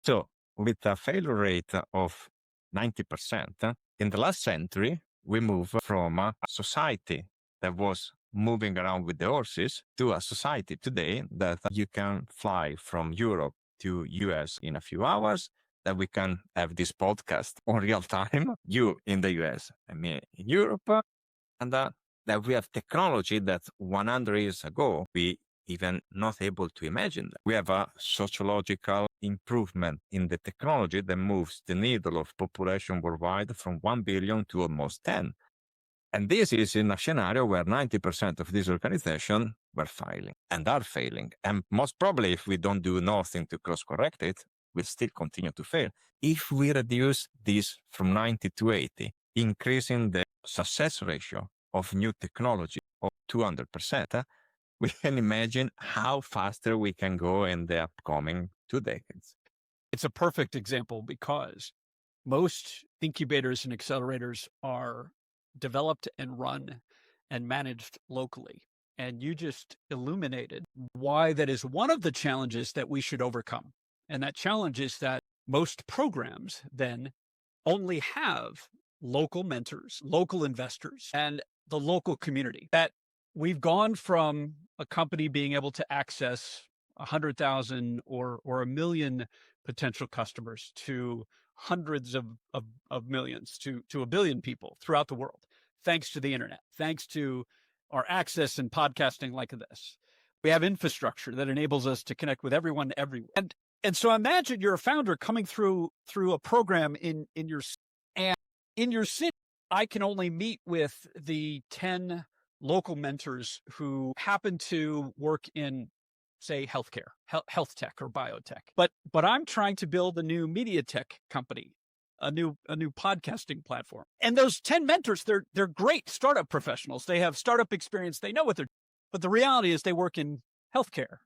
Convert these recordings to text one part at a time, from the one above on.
So with a failure rate of 90%, in the last century, we moved from a society that was moving around with the horses to a society today that you can fly from Europe to US in a few hours, that we can have this podcast on real time, you in the US and me in Europe, and that we have technology that 100 years ago, we even not able to imagine that. We have a sociological improvement in the technology that moves the needle of population worldwide from 1 billion to almost 10. And this is in a scenario where 90% of these organizations were failing and are failing. And most probably, if we don't do nothing to cross correct it, we'll still continue to fail. If we reduce this from 90 to 80, increasing the success ratio of new technology of 200%, we can imagine how faster we can go in the upcoming 2 decades. It's a perfect example because most incubators and accelerators are developed and run and managed locally. And you just illuminated why that is one of the challenges that we should overcome. And that challenge is that most programs then only have local mentors, local investors, and the local community. That we've gone from a company being able to access 100,000 or 1 million potential customers to hundreds of millions to 1 billion people throughout the world, thanks to the internet, thanks to our access and podcasting like this. We have infrastructure that enables us to connect with everyone everywhere. And so imagine you're a founder coming through a program in your city. I can only meet with the 10 local mentors who happen to work in, say, healthcare, health tech or biotech. But I'm trying to build a new media tech company, a new podcasting platform. And those 10 mentors, they're great startup professionals. They have startup experience. They know what they're doing. But the reality is they work in healthcare.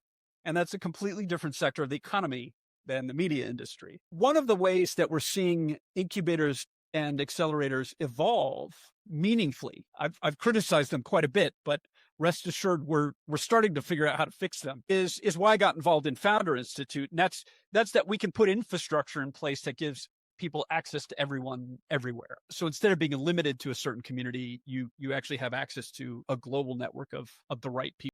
And that's a completely different sector of the economy than the media industry. One of the ways that we're seeing incubators and accelerators evolve meaningfully, I've criticized them quite a bit, but rest assured we're starting to figure out how to fix them, is why I got involved in Founder Institute. And that's that we can put infrastructure in place that gives people access to everyone everywhere. So instead of being limited to a certain community, you actually have access to a global network of the right people.